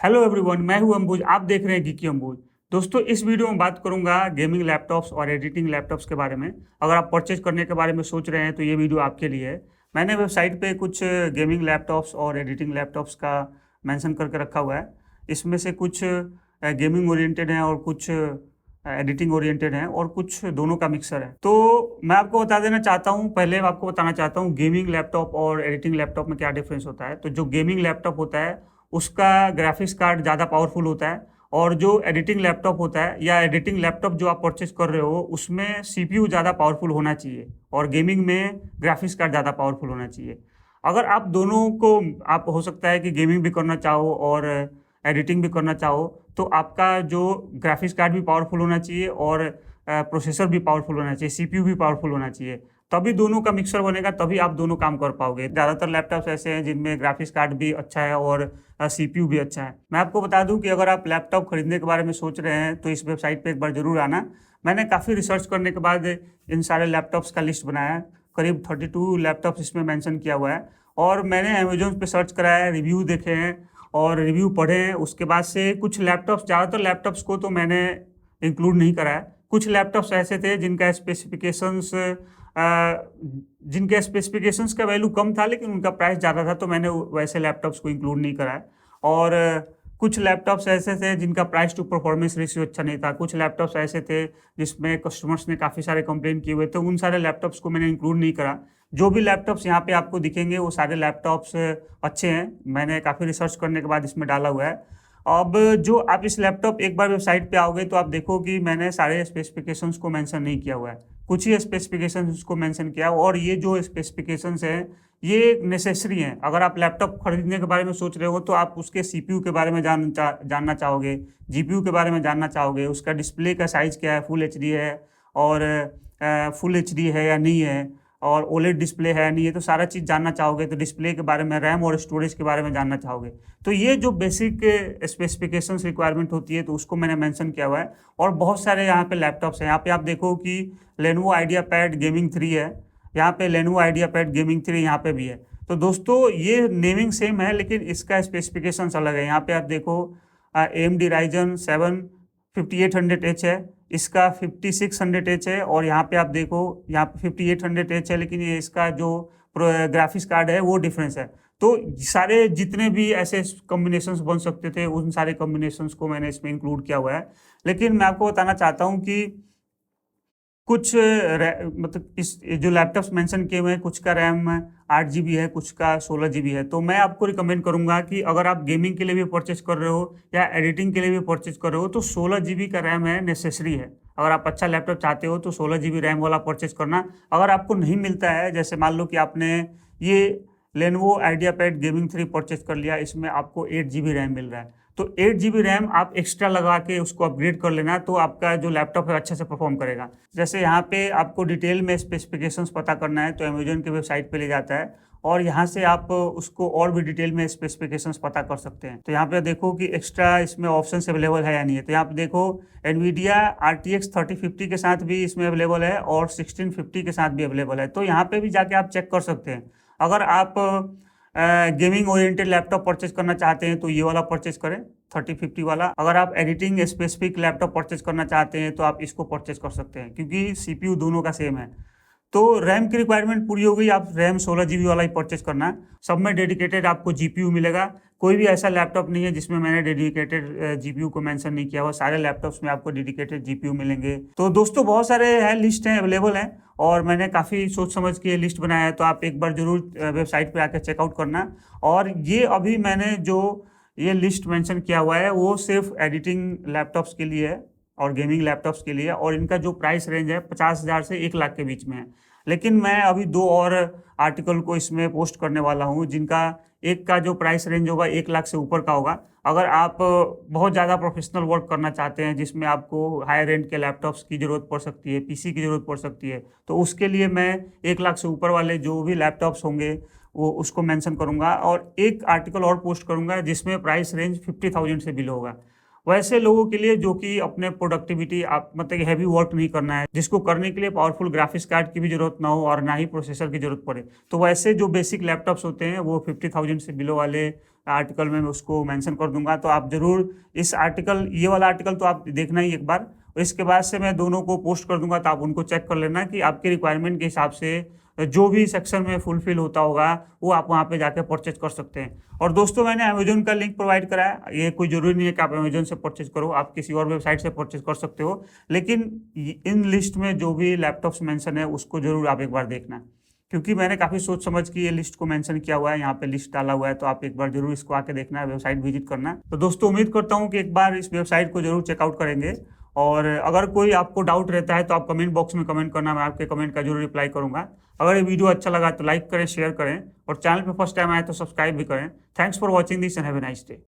Hello everyone, मैं हूं अंबुज। आप देख रहे हैं गिकी अंबुज। दोस्तों, इस वीडियो में बात करूंगा गेमिंग लैपटॉप्स और एडिटिंग लैपटॉप्स के बारे में। अगर आप परचेज करने के बारे में सोच रहे हैं तो ये वीडियो आपके लिए है। मैंने वेबसाइट पे कुछ गेमिंग लैपटॉप्स और एडिटिंग लैपटॉप्स का मेंशन करके रखा हुआ है। इसमें से कुछ गेमिंग ओरिएंटेड हैं और कुछ एडिटिंग ओरिएंटेड हैं और कुछ दोनों का मिक्सर है। तो मैं आपको बता देना चाहता हूँ, पहले आपको बताना चाहता हूँ गेमिंग लैपटॉप और एडिटिंग लैपटॉप में क्या डिफरेंस होता है। तो जो गेमिंग लैपटॉप होता है उसका ग्राफिक्स कार्ड ज़्यादा पावरफुल होता है, और जो एडिटिंग लैपटॉप होता है या एडिटिंग लैपटॉप जो आप परचेज कर रहे हो उसमें सीपीयू ज़्यादा पावरफुल होना चाहिए, और गेमिंग में ग्राफिक्स कार्ड ज़्यादा पावरफुल होना चाहिए। अगर आप दोनों को, आप हो सकता है कि गेमिंग भी करना चाहो और एडिटिंग भी करना चाहो, तो आपका जो ग्राफिक्स कार्ड भी पावरफुल होना चाहिए और प्रोसेसर भी पावरफुल होना चाहिए, सीपीयू भी पावरफुल होना चाहिए। तभी दोनों का मिक्सर बनेगा, तभी आप दोनों काम कर पाओगे। ज़्यादातर लैपटॉप्स ऐसे हैं जिनमें ग्राफिक्स कार्ड भी अच्छा है और सीपीयू भी अच्छा है। मैं आपको बता दूं कि अगर आप लैपटॉप खरीदने के बारे में सोच रहे हैं तो इस वेबसाइट पे एक बार जरूर आना। मैंने काफ़ी रिसर्च करने के बाद इन सारे लैपटॉप्स का लिस्ट बनाया है। करीब 32 लैपटॉप्स इसमें मेंशन किया हुआ है, और मैंने अमेजोन पे सर्च कराया है, रिव्यू देखे हैं और रिव्यू पढ़े हैं। उसके बाद से कुछ लैपटॉप्स, ज़्यादातर लैपटॉप्स को तो मैंने इंक्लूड नहीं करा है। कुछ लैपटॉप्स ऐसे थे जिनके स्पेसिफिकेशंस का वैल्यू कम था लेकिन उनका प्राइस ज़्यादा था, तो मैंने वैसे लैपटॉप्स को इंक्लूड नहीं करा है। और कुछ लैपटॉप्स ऐसे थे जिनका प्राइस टू परफॉर्मेंस रेशियो अच्छा नहीं था। कुछ लैपटॉप्स ऐसे थे जिसमें कस्टमर्स ने काफ़ी सारे कंप्लेन किए हुए थे, उन सारे लैपटॉप्स को मैंने इंक्लूड नहीं करा। जो भी लैपटॉप्स यहाँ पे आपको दिखेंगे वो सारे लैपटॉप्स अच्छे हैं। मैंने काफ़ी रिसर्च करने के बाद इसमें डाला हुआ है। अब जो आप इस लैपटॉप, एक बार वेबसाइट पे आओगे तो आप देखो कि मैंने सारे स्पेसिफिकेशंस को मेंशन नहीं किया हुआ है, कुछ ही स्पेसिफिकेशंस उसको मेंशन किया। और ये जो स्पेसिफिकेशंस हैं ये नेसेसरी हैं। अगर आप लैपटॉप खरीदने के बारे में सोच रहे हो तो आप उसके सीपीयू के बारे में जानना चाहोगे, जीपीयू के बारे में जानना चाहोगे, उसका डिस्प्ले का साइज़ क्या है, फुल एचडी है और फुल एचडी है या नहीं है, और ओलेड डिस्प्ले है नहीं है, तो सारा चीज़ जानना चाहोगे। तो डिस्प्ले के बारे में, रैम और स्टोरेज के बारे में जानना चाहोगे। तो ये जो बेसिक स्पेसिफिकेशंस रिक्वायरमेंट होती है तो उसको मैंने मेंशन किया हुआ है। और बहुत सारे यहाँ पे लैपटॉप्स हैं। यहाँ पे आप देखो कि लेनोवो आइडियापैड गेमिंग 3 है, यहाँ पे लेनोवो आइडियापैड गेमिंग 3 यहाँ पे भी है। तो दोस्तों, ये नेमिंग सेम है लेकिन इसका स्पेसिफिकेशंस अलग है। यहाँ पे आप देखो AMD Ryzen 7 5800H है, इसका 5600H है, और यहाँ पे आप देखो यहाँ पे 5800H है, लेकिन ये इसका जो ग्राफिक्स कार्ड है वो डिफरेंस है। तो सारे जितने भी ऐसे कॉम्बिनेशंस बन सकते थे उन सारे कॉम्बिनेशंस को मैंने इसमें इंक्लूड किया हुआ है। लेकिन मैं आपको बताना चाहता हूँ कि कुछ मतलब इस जो लैपटॉप्स मेंशन किए हुए हैं, कुछ का रैम 8 GB है, कुछ का 16 GB है। तो मैं आपको रिकमेंड करूंगा कि अगर आप गेमिंग के लिए भी परचेज कर रहे हो या एडिटिंग के लिए भी परचेज कर रहे हो तो 16 GB का रैम है, नेसेसरी है। अगर आप अच्छा लैपटॉप चाहते हो तो 16 GB रैम वाला परचेज करना। अगर आपको नहीं मिलता है, जैसे मान लो कि आपने ये लेनोवो आइडियापैड गेमिंग 3 परचेज कर लिया, इसमें आपको 8 GB रैम मिल रहा है, तो 8 GB रैम आप एक्स्ट्रा लगा के उसको अपग्रेड कर लेना, तो आपका जो लैपटॉप है अच्छे से परफॉर्म करेगा। जैसे यहाँ पे आपको डिटेल में स्पेसिफिकेशंस पता करना है तो अमेजोन की वेबसाइट पे ले जाता है, और यहाँ से आप उसको और भी डिटेल में स्पेसिफिकेशंस पता कर सकते हैं। तो यहाँ पे देखो कि एक्स्ट्रा इसमें ऑप्शन अवेलेबल है या नहीं है। तो यहाँ पे देखो NVIDIA RTX 3050 के साथ भी इसमें अवेलेबल है और 1650 के साथ भी अवेलेबल है। तो यहाँ पे भी जाके आप चेक कर सकते हैं। अगर आप गेमिंग ओरिएंटेड लैपटॉप परचेज करना चाहते हैं तो ये वाला परचेज करें, 3050 वाला। अगर आप एडिटिंग स्पेसिफिक लैपटॉप परचेज करना चाहते हैं तो आप इसको परचेज कर सकते हैं, क्योंकि सीपीयू दोनों का सेम है। तो रैम की रिक्वायरमेंट पूरी हो गई, आप रैम 16 GB वाला ही परचेज करना है। सब में डेडिकेटेड आपको जीपीयू मिलेगा। कोई भी ऐसा लैपटॉप नहीं है जिसमें मैंने डेडिकेटेड जीपीयू को मेंशन नहीं किया हुआ। सारे लैपटॉप्स में आपको डेडिकेटेड जीपीयू मिलेंगे। तो दोस्तों, बहुत सारे हैं, लिस्ट हैं, अवेलेबल हैं, और मैंने काफ़ी सोच समझ के लिस्ट बनाया है। तो आप एक बार जरूर वेबसाइट पर आकर चेकआउट करना। और ये अभी मैंने जो ये लिस्ट मेंशन किया हुआ है वो सिर्फ एडिटिंग लैपटॉप्स के लिए है और गेमिंग लैपटॉप्स के लिए, और इनका जो प्राइस रेंज है 50,000 से 1 लाख के बीच में है। लेकिन मैं अभी 2 और आर्टिकल को इसमें पोस्ट करने वाला हूँ जिनका एक का जो प्राइस रेंज होगा 1 लाख से ऊपर का होगा। अगर आप बहुत ज़्यादा प्रोफेशनल वर्क करना चाहते हैं जिसमें आपको हायर एंड के लैपटॉप्स की ज़रूरत पड़ सकती है, पीसी की ज़रूरत पड़ सकती है, तो उसके लिए मैं 1 लाख से ऊपर वाले जो भी लैपटॉप्स होंगे वो उसको मेंशन करूंगा, और एक आर्टिकल और पोस्ट करूंगा जिसमें प्राइस रेंज 50,000 से बिलो होगा। वैसे लोगों के लिए जो कि अपने प्रोडक्टिविटी, आप मतलब हैवी वर्क नहीं करना है, जिसको करने के लिए पावरफुल ग्राफिक्स कार्ड की भी जरूरत ना हो और ना ही प्रोसेसर की जरूरत पड़े, तो वैसे जो बेसिक लैपटॉप्स होते हैं वो 50,000 से बिलो वाले आर्टिकल में मैं उसको मेंशन कर दूंगा। तो आप जरूर इस आर्टिकल, ये वाला आर्टिकल तो आप देखना ही एक बार, और इसके बाद से मैं दोनों को पोस्ट कर दूंगा, तो आप उनको चेक कर लेना कि आपके रिक्वायरमेंट के हिसाब से जो भी सेक्शन में फुलफिल होता होगा वो आप वहाँ पे जाके परचेज कर सकते हैं। और दोस्तों मैंने अमेजोन का लिंक प्रोवाइड करा है, ये कोई जरूरी नहीं है कि आप अमेजोन से परचेज करो, आप किसी और वेबसाइट से परचेज कर सकते हो, लेकिन इन लिस्ट में जो भी लैपटॉप्स मेंशन है उसको जरूर आप एक बार देखना, क्योंकि मैंने काफ़ी सोच समझ के ये लिस्ट को मेंशन किया हुआ है, यहाँ पे लिस्ट डाला हुआ है, तो आप एक बार जरूर इसको आके देखना है, वेबसाइट विजिट करना है। तो दोस्तों उम्मीद करता हूँ कि एक बार इस वेबसाइट को जरूर चेकआउट करेंगे, और अगर कोई आपको डाउट रहता है तो आप कमेंट बॉक्स में कमेंट करना, मैं आपके कमेंट का जरूर रिप्लाई करूंगा। अगर ये वीडियो अच्छा लगा तो लाइक करें, शेयर करें, और चैनल पे फर्स्ट टाइम आए तो सब्सक्राइब भी करें। Thanks for watching this and have a nice day.